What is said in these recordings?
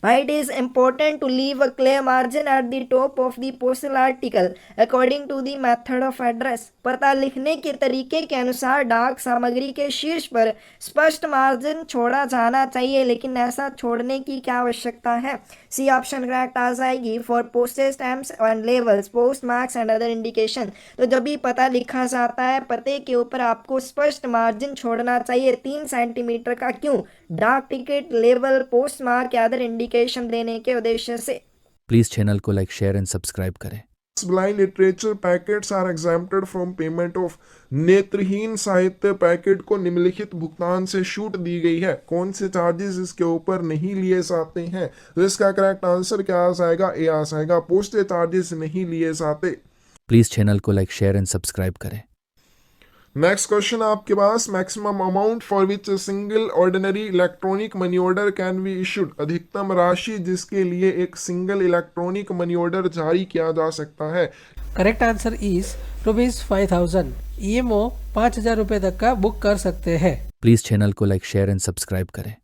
Why it is important to leave a clear margin at the top of the postal article according to the method of address? पता लिखने के तरीके के अनुसार डाक सामग्री के शीर्ष पर स्पष्ट मार्जिन छोड़ा जाना चाहिए, लेकिन ऐसा छोड़ने की क्या आवश्यकता है? सी ऑप्शन करेक्ट आ जाएगी। For postage stamps and labels, post marks and other indication. तो जब भी पता लिखा जाता है, पते के ऊपर आपको स्पष्ट मार्जिन छोड़ना चाहिए 3 सेंटीमीटर का। क्यों? डाक टिकट, लेबल, पोस्ट मार्क या अदर इंडिकेशन देने के उद्देश्य से। प्लीज चैनल को लाइक, शेयर एंड सब्सक्राइब करें। Blind literature packets are exempted from payment of। नेत्रहीन साहित्य पैकेट को निम्नलिखित भुगतान से छूट दी गई है। कौन से चार्जेस इसके ऊपर नहीं लिए जाते हैं? तो इसका करेक्ट आंसर क्या आ जाएगा? ए आ जाएगा, पोस्टेज चार्जेस नहीं लिए जाते। प्लीज चैनल को लाइक, शेयर एंड सब्सक्राइब करें। नेक्स्ट क्वेश्चन आपके पास, maximum amount for which single ordinary electronic money order can be issued. अधिकतम राशि जिसके लिए एक सिंगल इलेक्ट्रॉनिक मनी ऑर्डर जारी किया जा सकता है। Correct answer is ₹5000। ईएमओ 5000 रुपये तक का बुक कर सकते हैं। प्लीज चैनल को लाइक, शेयर एंड सब्सक्राइब करें।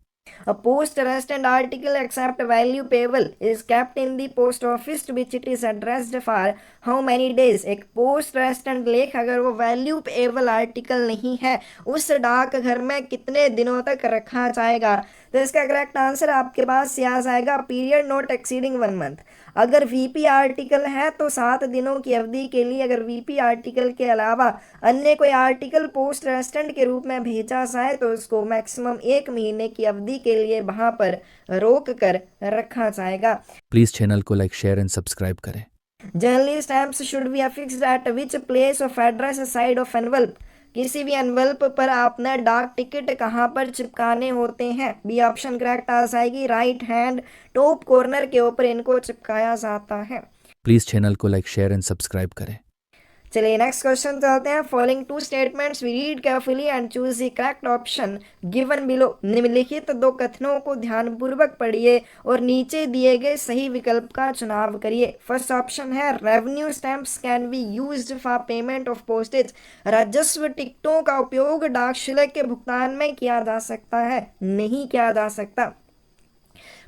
A post arrestant article except value payable is kept in the post office to which it is addressed for how many days? एक post रेस्टेंट लेख अगर वो वैल्यू पेएबल आर्टिकल नहीं है, उस डाक घर में कितने दिनों तक रखा जाएगा? तो इसका करेक्ट आंसर आपके पास आ जाएगा पीरियड नॉट एक्सीडिंग 1 मंथ। अगर वीपी आर्टिकल है तो 7 दिनों की अवधि के लिए, अगर वीपी आर्टिकल के अलावा अन्य कोई आर्टिकल पोस्ट रेस्टेंट के रूप में भेजा जाए तो उसको मैक्सिमम 1 महीने की अवधि के लिए वहां पर रोक कर रखा जाएगा। प्लीज चैनल को लाइक, शेयर एंड सब्सक्राइब करें। Generally stamps should be affixed at which place of address side of envelope. किसी भी एनवल्प पर आपने डाक टिकट कहाँ पर चिपकाने होते हैं? बी ऑप्शन करेक्ट आ जाएगी, राइट हैंड टॉप कॉर्नर के ऊपर इनको चिपकाया जाता है। प्लीज चैनल को लाइक, शेयर एंड सब्सक्राइब करें। चलिए नेक्स्ट क्वेश्चन चलते हैं। Following 2 statements we read carefully and choose the correct option given below. निम्नलिखित 2 कथनों को ध्यानपूर्वक पढ़िए और नीचे दिए गए सही विकल्प का चुनाव करिए। फर्स्ट ऑप्शन है revenue stamps can be used for payment of postage. राजस्व टिकटों का उपयोग डाक शुल्क के भुगतान में किया जा सकता है? नहीं किया जा सकता।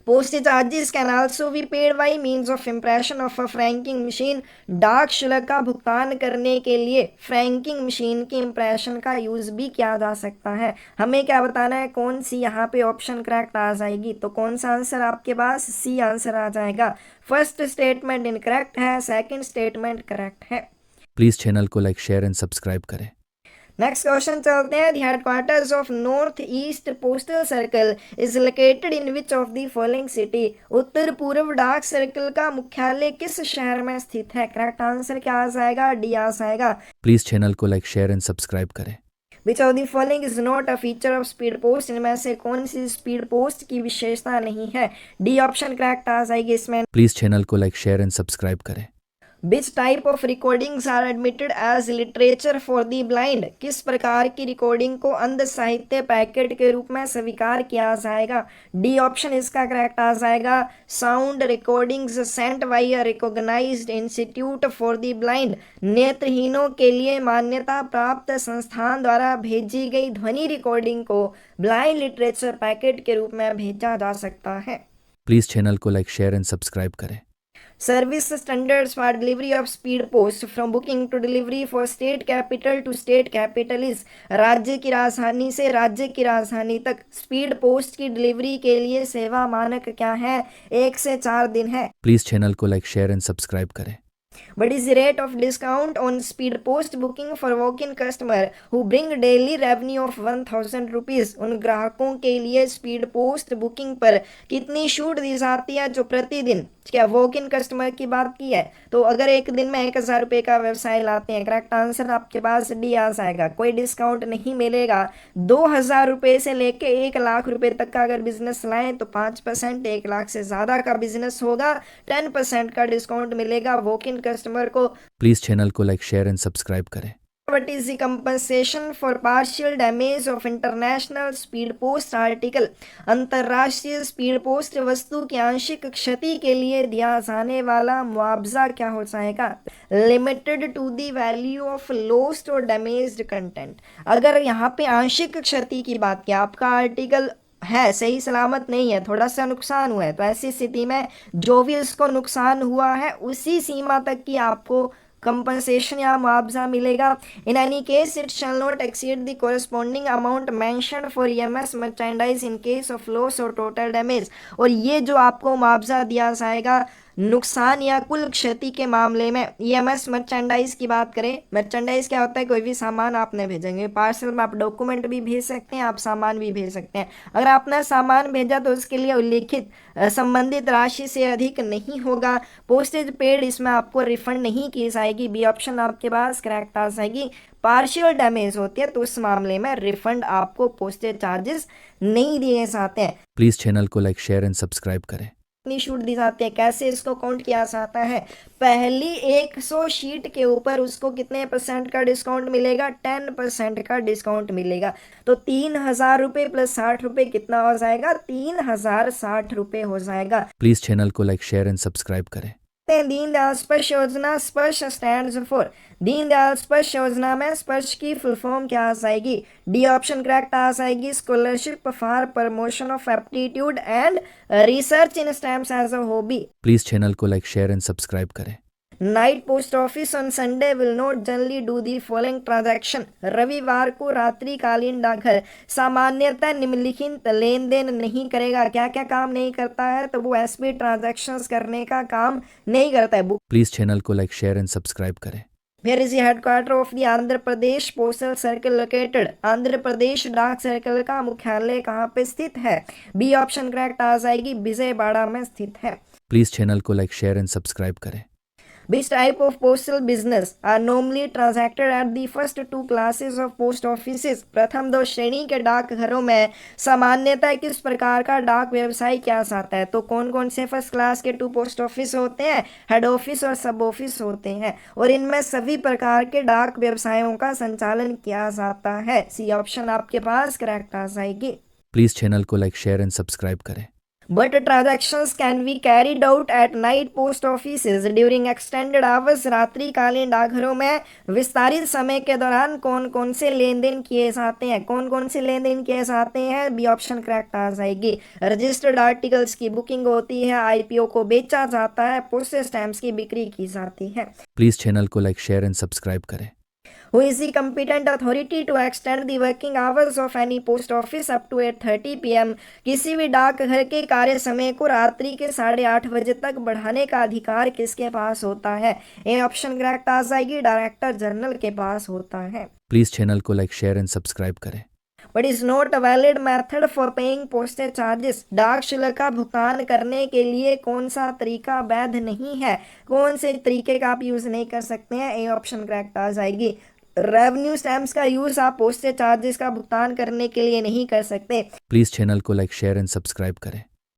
Postage charges can also be paid by means of impression of a franking machine। डाक शुल्क का भुगतान करने के लिए फ्रैंकिंग मशीन की इम्प्रेशन का यूज भी किया जा सकता है। हमें क्या बताना है, कौन सी यहाँ पे ऑप्शन करेक्ट आ जाएगी? तो कौन सा आंसर आपके पास? सी आंसर आ जाएगा। फर्स्ट स्टेटमेंट इनकरेक्ट है, सेकंड स्टेटमेंट करेक्ट है। प्लीज चैनल को लाइक, शेयर एंड सब्सक्राइब करें। नेक्स्ट क्वेश्चन चलते हैं। The headquarters of north east postal circle is located in which of the following city. उत्तर पूर्व डाक सर्कल का मुख्यालय किस शहर में स्थित है? करेक्ट आंसर क्या आ जाएगा? डी आ जाएगा। प्लीज चैनल को लाइक, शेयर एंड सब्सक्राइब करें। विच of the following is not a feature of speed post. इनमें से कौन सी स्पीड पोस्ट की विशेषता नहीं है? डी ऑप्शन करेक्ट आ जाएगी इसमें। प्लीज चैनल को लाइक, शेयर एंड सब्सक्राइब करें। Which type of recordings are admitted as literature for the blind? किस प्रकार की रिकॉर्डिंग को अंध साहित्य पैकेट के रूप में स्वीकार किया जाएगा? डी ऑप्शन इसका करेक्ट आ जाएगा। Sound recordings sent by a recognized institute for the blind. नेत्रहीनों के लिए मान्यता प्राप्त संस्थान द्वारा भेजी गई ध्वनि रिकॉर्डिंग को ब्लाइंड लिटरेचर पैकेट के रूप में भेजा जा सकता है। प्लीज चैनल को लाइक, शेयर एंड सब्सक्राइब करें। Service standards for delivery of speed post from booking to delivery for state capital to state capital is। राज्य की राजधानी से राज्य की राजधानी तक स्पीड पोस्ट की डिलीवरी के लिए सेवा मानक क्या है? 1 से 4 दिन है। प्लीज चैनल को लाइक, शेयर एंड सब्सक्राइब करें। What is the rate of discount on speed post booking for walk-in customer who bring daily revenue of 1000 rupees? उन ग्राहकों के लिए स्पीड पोस्ट बुकिंग पर कितनी छूट दी जाती है जो प्रतिदिन, क्या वॉक इन कस्टमर की बात की है? तो अगर एक दिन में 1000 रुपये का व्यवसाय लाते हैं, करेक्ट आंसर आपके पास डी आ जाएगा। कोई डिस्काउंट नहीं मिलेगा। 2000 रुपये से लेके 1 लाख रुपये तक का अगर बिजनेस लाएं तो 5%, 1 लाख से ज़्यादा का बिजनेस होगा 10% का डिस्काउंट मिलेगा वॉक इन कस्टमर को। प्लीज चैनल को लाइक, शेयर एंड सब्सक्राइब करें। What is the compensation for partial damage of international speed post article? अंतर्राष्ट्रीय स्पीड पोस्ट वस्तु की आंशिक क्षति के लिए दिया जाने वाला मुआवजा क्या हो जाएगा? Limited to the value of lost और डैमेज्ड कंटेंट। अगर यहाँ पे आंशिक क्षति की बात की, आपका आर्टिकल है, सही सलामत नहीं है, थोड़ा सा नुकसान हुआ है, तो ऐसी स्थिति में जो भी उसको नुकसान हुआ है उसी सीमा तक की आपको कंपनसेशन या मुआवजा मिलेगा। In any case it shall not exceed the corresponding amount mentioned for EMS merchandise in case of loss और टोटल डैमेज। और ये जो आपको मुआवजा दिया जाएगा नुकसान या कुल क्षति के मामले में, ईएमएस मर्चेंडाइज की बात करें, मर्चेंडाइज क्या होता है, कोई भी सामान आपने भेजेंगे, पार्सल में आप डॉक्यूमेंट भी भेज सकते हैं, आप सामान भी भेज सकते हैं। अगर आपने सामान भेजा तो उसके लिए उल्लिखित संबंधित राशि से अधिक नहीं होगा। पोस्टेज पेड, इसमें आपको रिफंड नहीं की जाएगी, बी ऑप्शन आपके पास करेक्ट आ जाएगी। पार्शियल डैमेज होती है तो उस मामले में रिफंड आपको पोस्टेज चार्जेस नहीं दिए जाते हैं। प्लीज़ चैनल को लाइक शेयर एंड सब्सक्राइब करें। कितनी छूट दी जाती है, कैसे इसको काउंट किया जाता है, पहली 100 शीट के ऊपर उसको कितने % का डिस्काउंट मिलेगा, 10% का डिस्काउंट मिलेगा। तो 3000 रुपये प्लस 60 रुपये कितना हो जाएगा, 3060 रुपये हो जाएगा। प्लीज़ चैनल को लाइक शेयर एंड सब्सक्राइब करें। दीनदयाल स्पर्श योजना, स्पर्श स्टैंड्स फॉर, दीनदयाल स्पर्श योजना में स्पर्श की फुल फॉर्म क्या आ जाएगी, डी ऑप्शन करेक्ट आ जाएगी, scholarship for promotion of aptitude and research in stems as a hobby. Please channel को लाइक शेयर एंड सब्सक्राइब करें। Night post office on Sunday will not generally do the following transaction, रविवार को रात्रिकालीन डाकघर सामान्यतः निम्नलिखित लेन देन नहीं करेगा। क्या क्या काम नहीं करता है, तो वो एसपी ट्रांजैक्शंस करने का काम नहीं करता है। प्लीज़ चैनल को लाइक शेयर एंड सब्सक्राइब करें। Where is the headquarter of the Andhra Pradesh postal circle located, Andhra Pradesh डाक सर्कल का मुख्यालय कहाँ पे स्थित है, बी ऑप्शन करेक्ट आ जाएगी, विजयवाड़ा में स्थित है। प्लीज़ चैनल को लाइक शेयर एंड सब्सक्राइब करें। Which type of postal business are normally transacted at the first two classes of post offices? प्रथम 2 श्रेणी के डाकघरों में सामान्यतः किस प्रकार का डाक व्यवसाय किया जाता है, तो कौन कौन से फर्स्ट क्लास के 2 पोस्ट ऑफिस होते हैं, हेड ऑफिस और सब ऑफिस होते हैं, और इनमें सभी प्रकार के डाक व्यवसायों का संचालन किया जाता है। सी ऑप्शन आपके पास करेक्ट आ जाएगी। प्लीज़ चैनल को लाइक शेयर एंड सब्सक्राइब करें। But transactions can be carried out at night post offices during extended hours। रात्रिकालीन डाकघरों में विस्तारित समय के दौरान कौन कौन से लेन देन किए जाते हैं, कौन कौन से लेन देन किए जाते हैं, बी ऑप्शन करेक्ट आ जाएगी। रजिस्टर्ड आर्टिकल्स की बुकिंग होती है, आईपीओ को बेचा जाता है, पोस्टेज स्टैम्प्स की बिक्री की जाती है। प्लीज़ चैनल को लाइक शेयर एंड सब्सक्राइब करें। Who is the competent authority to extend the working hours of any post office up to 8:30 PM? किसी भी डाकघर के कार्य समय को रात्रि के 8:30 बजे तक बढ़ाने का अधिकार किसके पास होता है, ए ऑप्शन करेक्ट आ जाएगी, डायरेक्टर जनरल के पास होता है। प्लीज़ चैनल को लाइक शेयर एंड सब्सक्राइब करें। But is not a valid method for paying postage charges? डाक शुल्क का भुगतान करने के लिए कौन सा तरीका वैध नहीं है, कौन से तरीके का आप यूज़ नहीं कर सकते हैं, ए ऑप्शन करेक्ट आ जाएगी। रेवेन्यू स्टैम्प्स का यूज़ आप पोस्टेज चार्जेस का भुगतान करने के लिए नहीं कर सकते। प्लीज़ चैनल को लाइक शेयर एंड सब्सक्राइब करें।